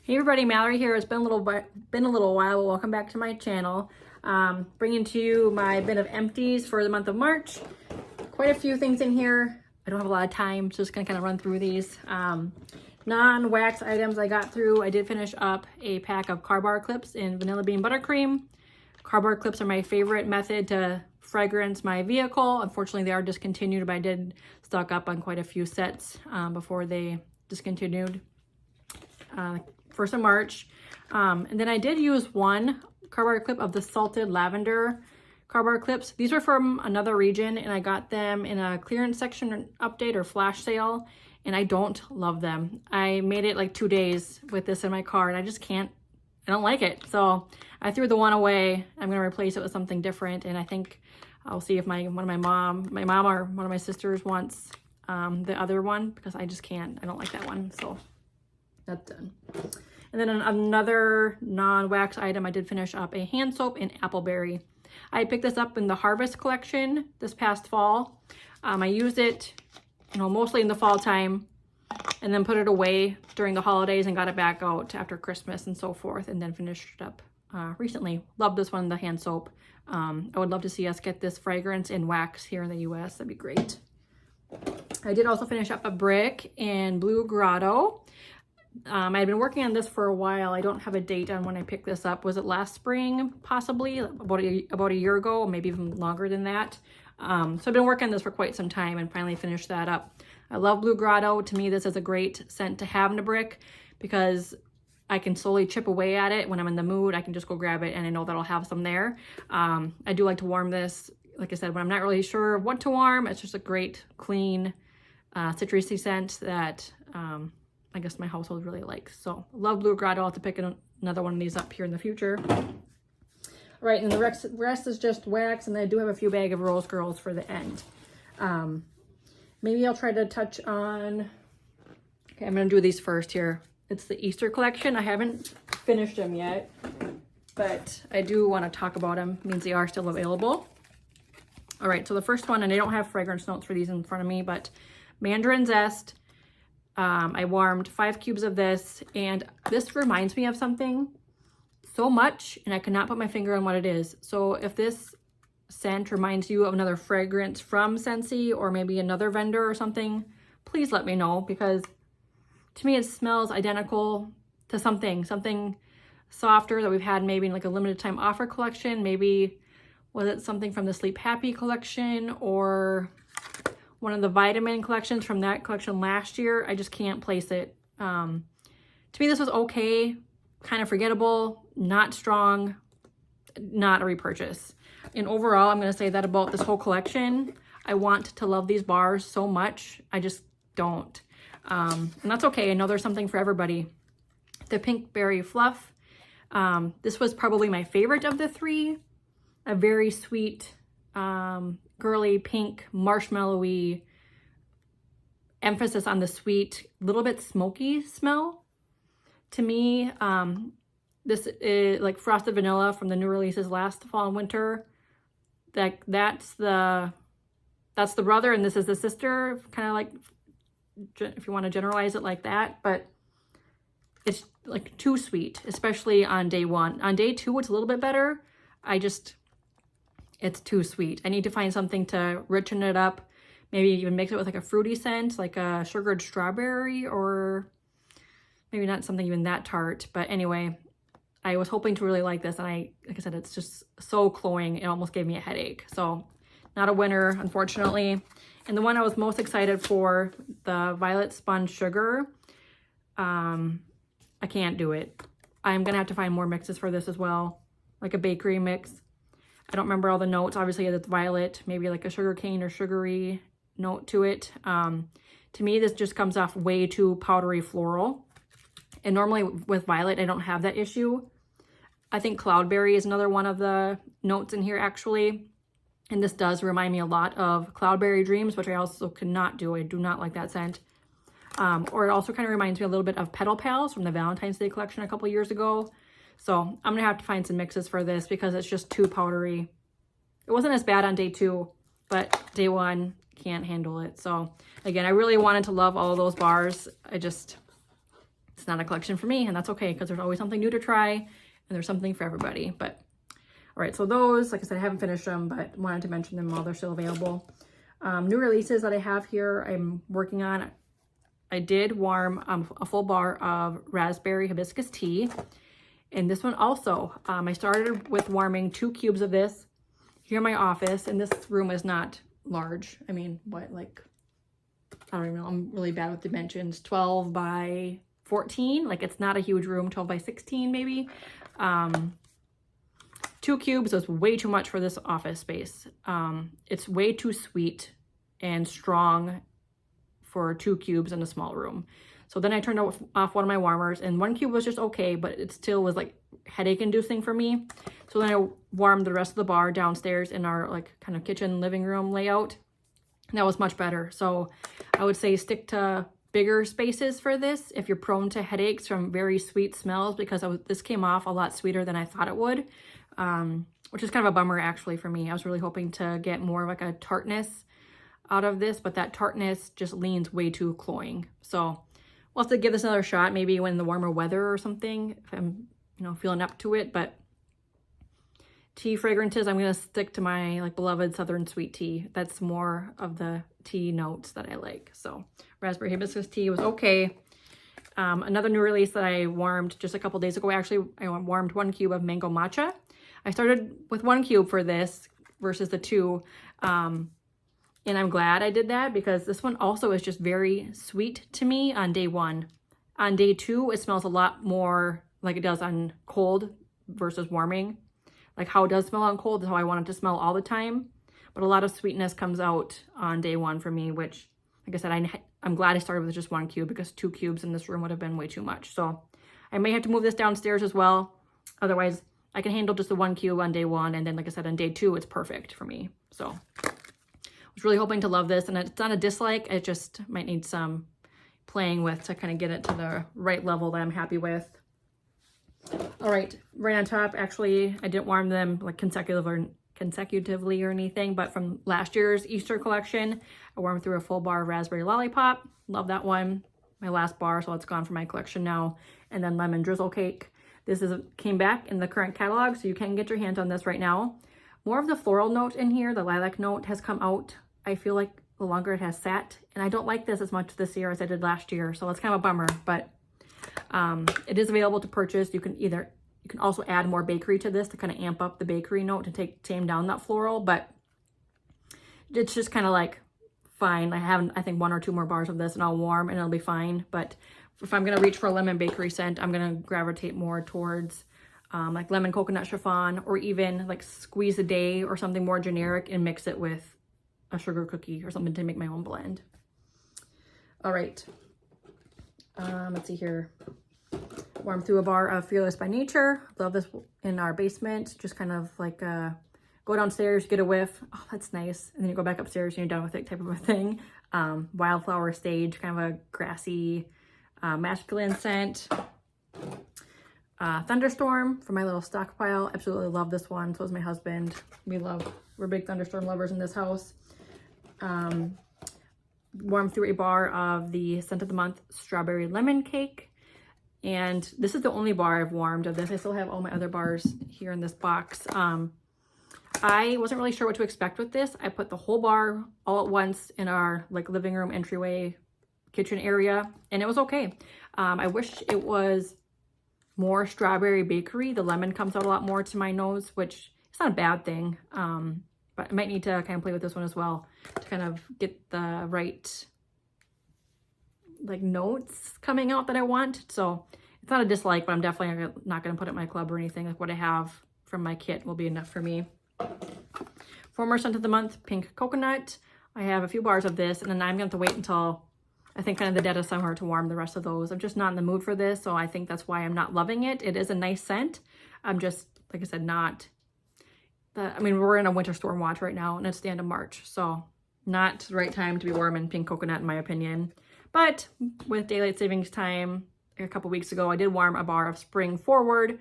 Hey everybody, Mallory here. It's been a little while, but welcome back to my channel. Bringing to you my bin of empties for the month of March. Quite a few things in here. I don't have a lot of time, so just gonna kind of run through these. Non-wax items I got through. I did finish up a pack of car bar clips in vanilla bean buttercream. Car bar clips are my favorite method to fragrance my vehicle. Unfortunately, they are discontinued, but I did stock up on quite a few sets before they discontinued. First of March. And then I did use one car bar clip of the salted lavender car bar clips. These are from another region and I got them in a clearance section update or flash sale, and I don't love them. I made it like 2 days with this in my car and I just can't, I don't like it. So I threw the one away. I'm gonna replace it with something different, and I think I'll see if my mom or one of my sisters wants the other one, because I just can't, I don't like that one. So that's done. And then another non-wax item, I did finish up a hand soap in Appleberry. I picked this up in the Harvest collection this past fall. I used it, mostly in the fall time, and then put it away during the holidays and got it back out after Christmas and so forth, and then finished it up recently. Love this one, the hand soap. I would love to see us get this fragrance in wax here in the US. That'd be great. I did also finish up a brick in Blue Grotto. I've been working on this for a while. I don't have a date on when I picked this up. Was it last spring? Possibly about a year ago, maybe even longer than that. So I've been working on this for quite some time and finally finished that up. I love Blue Grotto. To me, this is a great scent to have in a brick because I can slowly chip away at it. When I'm in the mood, I can just go grab it and I know that I'll have some there. I do like to warm this, like I said, when I'm not really sure what to warm. It's just a great, clean, citrusy scent that I guess my household really likes. So love Blue Grotto. I'll have to pick another one of these up here in the future. All right, and the rest is just wax, and I do have a few bag of Rose Girls for the end. Maybe I'll try to touch on, okay, I'm gonna do these first here. It's the Easter collection. I haven't finished them yet, but I do wanna talk about them. It means they are still available. All right, so the first one, and I don't have fragrance notes for these in front of me, but Mandarin Zest. I warmed 5 cubes of this, and this reminds me of something so much, and I cannot put my finger on what it is. So if this scent reminds you of another fragrance from Scentsy or maybe another vendor or something, please let me know, because to me it smells identical to something softer that we've had maybe in like a limited time offer collection. Maybe was it something from the Sleep Happy collection or one of the vitamin collections from that collection last year. I just can't place it. To me, this was okay, kind of forgettable, not strong, not a repurchase. And overall, I'm going to say that about this whole collection. I want to love these bars so much. I just don't. And that's okay. I know there's something for everybody. The Pinkberry Fluff. This was probably my favorite of the three. A very sweet, girly pink, marshmallowy, emphasis on the sweet, little bit smoky smell. To me, this is like frosted vanilla from the new releases last fall and winter. That's the brother, and this is the sister, kind of like, if you want to generalize it like that, but it's like too sweet, especially on day one. On day two, it's a little bit better. It's too sweet. I need to find something to richen it up. Maybe even mix it with like a fruity scent, like a sugared strawberry, or maybe not something even that tart. But anyway, I was hoping to really like this, and like I said, it's just so cloying. It almost gave me a headache. So not a winner, unfortunately. And the one I was most excited for, the Violet Spun Sugar, I can't do it. I'm gonna have to find more mixes for this as well, like a bakery mix. I don't remember all the notes. Obviously, it's violet, maybe like a sugar cane or sugary note to it. To me, this just comes off way too powdery floral. And normally with violet, I don't have that issue. I think Cloudberry is another one of the notes in here, actually. And this does remind me a lot of Cloudberry Dreams, which I also cannot do. I do not like that scent. Or it also kind of reminds me a little bit of Petal Pals from the Valentine's Day collection a couple years ago. So I'm gonna have to find some mixes for this because it's just too powdery. It wasn't as bad on day two, but day one, can't handle it. So again, I really wanted to love all of those bars. It's it's not a collection for me, and that's okay because there's always something new to try and there's something for everybody. But all right, so those, like I said, I haven't finished them, but wanted to mention them while they're still available. New releases that I have here, I'm working on. I did warm a full bar of raspberry hibiscus tea. And this one also, I started with warming 2 cubes of this here in my office. And this room is not large. I mean, what, like, I don't even know. I'm really bad with dimensions. 12 by 14. Like, it's not a huge room. 12 by 16 maybe. 2 cubes is way too much for this office space. It's way too sweet and strong for 2 cubes in a small room. So then I turned off one of my warmers, and 1 cube was just okay, but it still was like headache inducing for me. So then I warmed the rest of the bar downstairs in our like kind of kitchen living room layout. And that was much better. So I would say stick to bigger spaces for this if you're prone to headaches from very sweet smells, because this came off a lot sweeter than I thought it would. Which is kind of a bummer actually for me. I was really hoping to get more of like a tartness out of this, but that tartness just leans way too cloying. So we'll have to give this another shot, maybe when the warmer weather or something, if I'm, you know, feeling up to it. But tea fragrances, I'm gonna stick to my like beloved Southern sweet tea. That's more of the tea notes that I like. So raspberry hibiscus tea was okay. Another new release that I warmed just a couple days ago, actually, I warmed 1 cube of mango matcha. I started with 1 cube for this versus the 2. And I'm glad I did that because this one also is just very sweet to me on day 1. On day 2, it smells a lot more like it does on cold versus warming. Like how it does smell on cold is how I want it to smell all the time. But a lot of sweetness comes out on day 1 for me, which, like I said, I'm glad I started with just 1 cube because 2 cubes in this room would have been way too much. So I may have to move this downstairs as well. Otherwise, I can handle just the 1 cube on day 1. And then, like I said, on day 2, it's perfect for me. So I was really hoping to love this. And it's not a dislike. It just might need some playing with to kind of get it to the right level that I'm happy with. All right, right on top, actually, I didn't warm them like consecutively or anything, but from last year's Easter collection, I warmed through a full bar of raspberry lollipop. Love that one. My last bar, so it's gone from my collection now. And then lemon drizzle cake. This came back in the current catalog, so you can get your hands on this right now. More of the floral note in here, the lilac note has come out. I feel like the longer it has sat, and I don't like this as much this year as I did last year, so it's kind of a bummer, but it is available to purchase. You can also add more bakery to this to kind of amp up the bakery note to tame down that floral, but it's just kind of like fine. I think 1 or 2 more bars of this and I'll warm and it'll be fine. But if I'm going to reach for a lemon bakery scent, I'm going to gravitate more towards like lemon coconut chiffon, or even like Squeeze a Day or something more generic and mix it with a sugar cookie or something to make my own blend. All right. Let's see here. Warm through a bar of Fearless by Nature. Love this in our basement. Just kind of like go downstairs, get a whiff. Oh, that's nice. And then you go back upstairs and you're done with it type of a thing. Wildflower Stage, kind of a grassy, masculine scent. Thunderstorm for my little stockpile. Absolutely love this one. So is my husband. We're big Thunderstorm lovers in this house. Warm through a bar of the Scent of the Month Strawberry Lemon Cake. And this is the only bar I've warmed of this. I still have all my other bars here in this box. I wasn't really sure what to expect with this. I put the whole bar all at once in our like living room entryway kitchen area, and it was okay. I wish it was more strawberry bakery. The lemon comes out a lot more to my nose, which is not a bad thing. But I might need to kind of play with this one as well to kind of get the right like notes coming out that I want. So it's not a dislike, but I'm definitely not going to put it in my club or anything. Like what I have from my kit will be enough for me. Former Scent of the Month, Pink Coconut. I have a few bars of this, and then I'm going to have to wait until I think kind of the dead of summer to warm the rest of those. I'm just not in the mood for this, so I think that's why I'm not loving it. It is a nice scent. I'm just, like I said, I mean, we're in a winter storm watch right now, and it's the end of March, so not the right time to be warming Pink Coconut, in my opinion. But with daylight savings time a couple weeks ago, I did warm a bar of Spring Forward.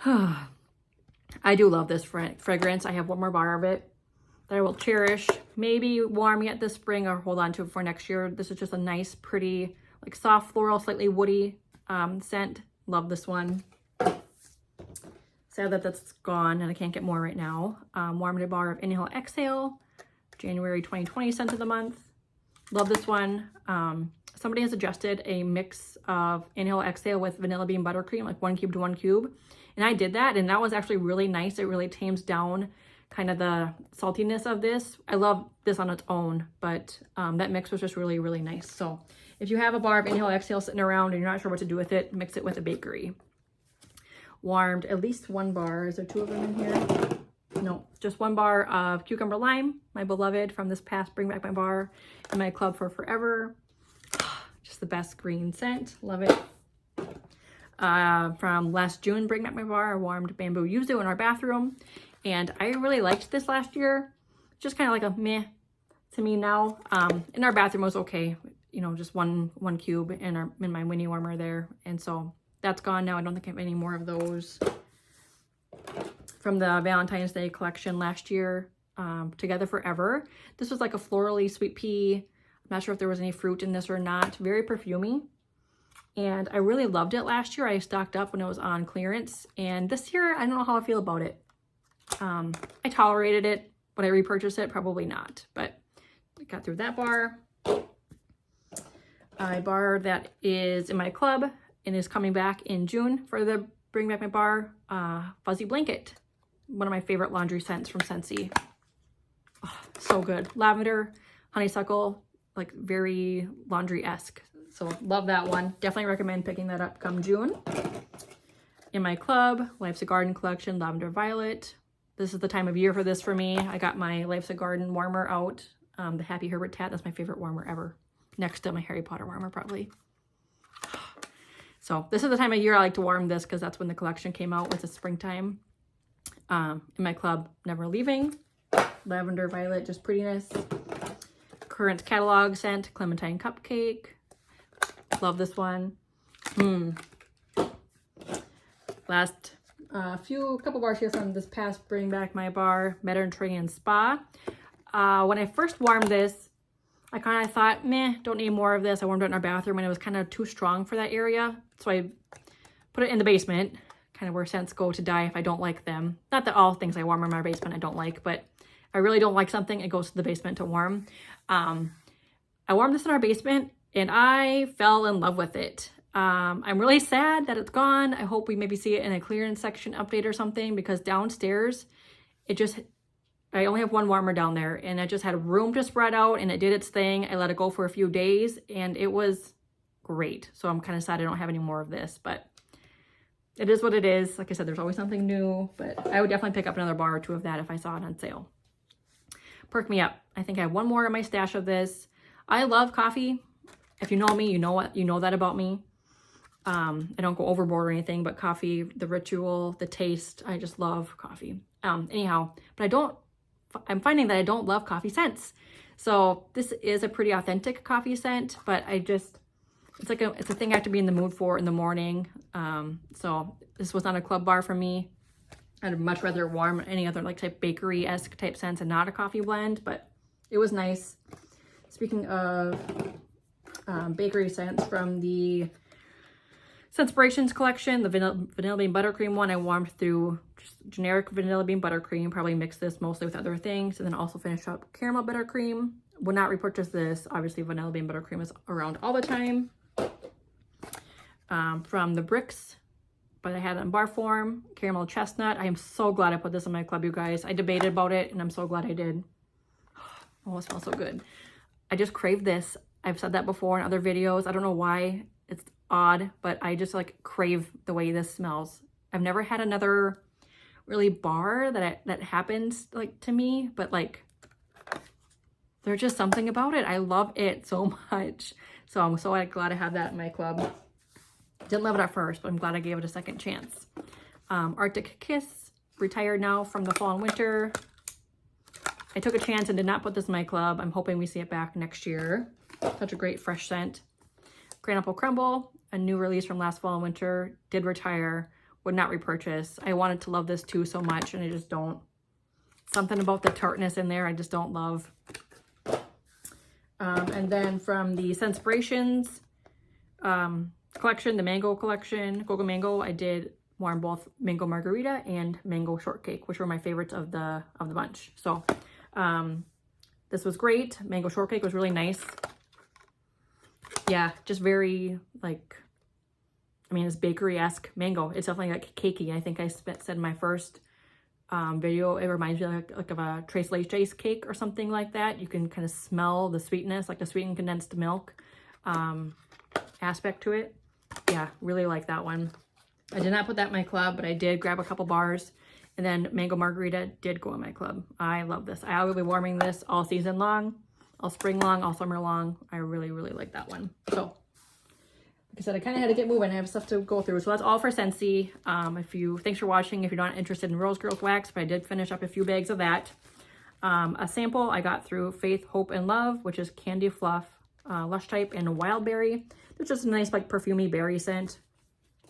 I do love this fragrance. I have one more bar of it that I will cherish. Maybe warm yet this spring or hold on to it for next year. This is just a nice, pretty, like soft floral, slightly woody scent. Love this one. Sad that that's gone and I can't get more right now. Warmed a bar of Inhale Exhale, January 2020 scent of the month. Love this one. Somebody has suggested a mix of Inhale Exhale with vanilla bean buttercream, like 1 cube to 1 cube. And I did that and that was actually really nice. It really tames down kind of the saltiness of this. I love this on its own, but that mix was just really, really nice. So if you have a bar of Inhale Exhale sitting around and you're not sure what to do with it, mix it with a bakery. Warmed at least 1 bar. Is there 2 of them in here? No, just 1 bar of Cucumber Lime, my beloved from this past Bring Back My Bar in my club for forever. Just the best green scent. Love it. From last June Bring Back My Bar, I warmed Bamboo Yuzu in our bathroom. And I really liked this last year. Just kind of like a meh to me now. In our bathroom was okay. You know, just one cube in my mini warmer there. And so that's gone now. I don't think I have any more of those. From the Valentine's Day collection last year, Together Forever. This was like a florally sweet pea. I'm not sure if there was any fruit in this or not. Very perfumey. And I really loved it last year. I stocked up when it was on clearance. And this year, I don't know how I feel about it. I tolerated it. Would I repurchase it? Probably not. But I got through that bar. A bar that is in my club and is coming back in June for the Bring Back My Bar, Fuzzy Blanket. One of my favorite laundry scents from Scentsy. Oh, so good. Lavender, honeysuckle, like very laundry-esque. So love that one. Definitely recommend picking that up come June. In my club, Life's a Garden collection, Lavender Violet. This is the time of year for this for me. I got my Life's a Garden warmer out. The Happy Herbert Tat. That's my favorite warmer ever. Next to my Harry Potter warmer, probably. So this is the time of year I like to warm this because that's when the collection came out with the springtime. In my club, Never Leaving. Lavender Violet, just prettiness. Current catalog scent, Clementine Cupcake. Love this one. Last couple bars here from this past Bring Back My Bar, Mediterranean Spa. When I first warmed this, I kind of thought, meh, don't need more of this. I warmed it in our bathroom and it was kind of too strong for that area. So I put it in the basement, kind of where scents go to die if I don't like them. Not that all things I warm in my basement I don't like, but if I really don't like something, it goes to the basement to warm. I warmed this in our basement and I fell in love with it. I'm really sad that it's gone. I hope we maybe see it in a clearance section update or something because downstairs, I only have 1 warmer down there and it just had room to spread out and it did its thing. I let it go for a few days and it was great. So I'm kind of sad I don't have any more of this, but it is what it is. Like I said, there's always something new, but I would definitely pick up another bar or 2 of that if I saw it on sale. Perk me up. I think I have 1 more in my stash of this. I love coffee. If you know me, you know that about me. I don't go overboard or anything, but coffee, the ritual, the taste, I just love coffee. Anyhow, but I'm finding that I don't love coffee scents. So this is a pretty authentic coffee scent, but it's a thing I have to be in the mood for in the morning. So this was not a club bar for me. I'd much rather warm any other like type bakery-esque type scents and not a coffee blend, but it was nice. Speaking of bakery scents from the Scentspirations collection, the vanilla bean buttercream one, I warmed through just generic vanilla bean buttercream, probably mixed this mostly with other things, and then also finished up caramel buttercream. Would not repurchase this. Obviously, vanilla bean buttercream is around all the time. From the bricks, but I had it in bar form, caramel chestnut. I am so glad I put this in my club, you guys. I debated about it, and I'm so glad I did. Oh, it smells so good. I just crave this. I've said that before in other videos. I don't know why. It's odd, but I just like crave the way this smells. I've never had another really bar that happens like to me, but like there's just something about it. I love it so much. So I'm so glad I have that in my club. Didn't love it at first, but I'm glad I gave it a second chance. Arctic Kiss, retired now from the fall and winter. I took a chance and did not put this in my club. I'm hoping we see it back next year. Such a great fresh scent. Green Crumble, a new release from last fall and winter, did retire, would not repurchase. I wanted to love this too so much, and I just don't. Something about the tartness in there I just don't love. And then from the Scentspirations, collection, the mango collection, Coco Mango, I did worn both mango margarita and mango shortcake, which were my favorites of the bunch. So this was great. Mango shortcake was really nice. Yeah, just very like, I mean, it's bakery-esque mango. It's definitely like cakey. I think I said in my first video, it reminds me like of a tres leches cake or something like that. You can kind of smell the sweetness, like the sweetened condensed milk aspect to it. Yeah, really like that one. I did not put that in my club, but I did grab a couple bars. And then mango margarita did go in my club. I love this. I will be warming this all season long, all spring long, all summer long. I really, really like that one. So, like I said, I kind of had to get moving. I have stuff to go through. So that's all for Scentsy. Thanks for watching. If you're not interested in Rose Girls Wax, but I did finish up a few bags of that. A sample I got through Faith, Hope, and Love, which is Candy Fluff, Lush Type, and Wildberry. It's just a nice, like, perfumey berry scent.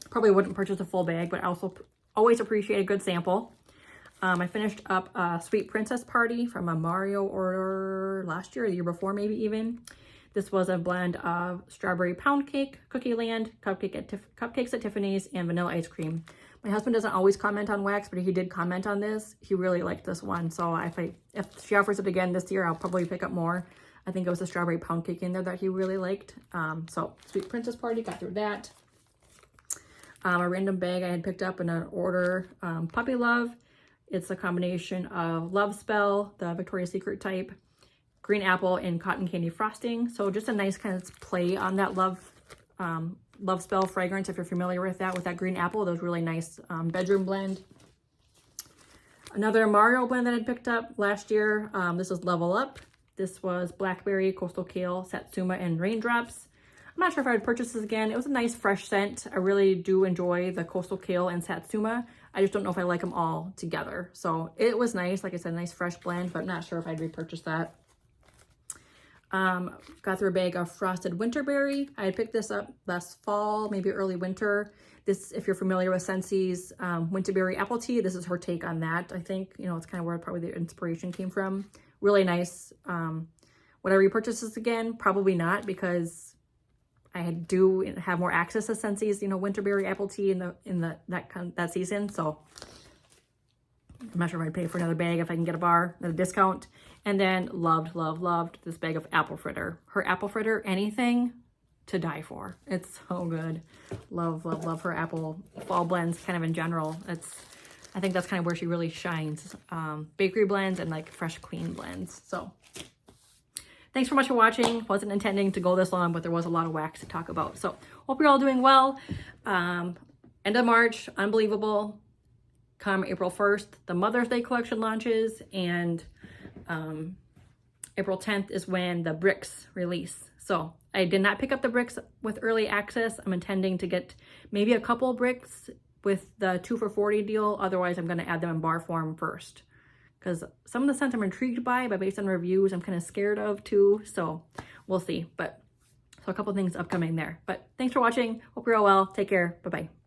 Probably wouldn't purchase a full bag, but I also always appreciate a good sample. I finished up a Sweet Princess Party from a Mario order last year, or the year before maybe even. This was a blend of strawberry pound cake, Cookie Land, cupcakes at Tiffany's, and vanilla ice cream. My husband doesn't always comment on wax, but he did comment on this. He really liked this one. So if she offers it again this year, I'll probably pick up more. I think it was a strawberry pound cake in there that he really liked. So Sweet Princess Party, got through that. A random bag I had picked up in an order, Puppy Love. It's a combination of Love Spell, the Victoria's Secret type, green apple, and cotton candy frosting. So just a nice kind of play on that Love Spell fragrance, if you're familiar with that green apple. That was really nice bedroom blend. Another Mario blend that I picked up last year. This is Level Up. This was Blackberry, Coastal Kale, Satsuma, and Raindrops. I'm not sure if I would purchase this again. It was a nice fresh scent. I really do enjoy the Coastal Kale and Satsuma. I just don't know if I like them all together. So it was nice. Like I said, a nice fresh blend, but I'm not sure if I'd repurchase that. Got through a bag of Frosted Winterberry. I had picked this up last fall, maybe early winter. This, if you're familiar with Scentsy's Winterberry Apple Tea, this is her take on that. I think, you know, it's kind of where probably the inspiration came from. Really nice. Would I repurchase this again? Probably not, because I do have more access to Scentsy's, you know, Winterberry Apple Tea in that season. So I'm not sure if I'd pay for another bag if I can get a bar at a discount. And then loved this bag of apple fritter. Her apple fritter, anything to die for. It's so good. Love her apple fall blends kind of in general. I think that's kind of where she really shines. Bakery blends and like fresh clean blends. So thanks so much for watching. Wasn't intending to go this long, but there was a lot of wax to talk about. So hope you're all doing well. End of March, unbelievable. Come April 1st, the Mother's Day collection launches, and April 10th is when the bricks release. So I did not pick up the bricks with early access. I'm intending to get maybe a couple bricks with the 2 for $40 deal. Otherwise, I'm going to add them in bar form first, because some of the scents I'm intrigued by, but based on reviews, I'm kind of scared of too. So we'll see. So a couple things upcoming there. But thanks for watching. Hope you're all well. Take care. Bye-bye.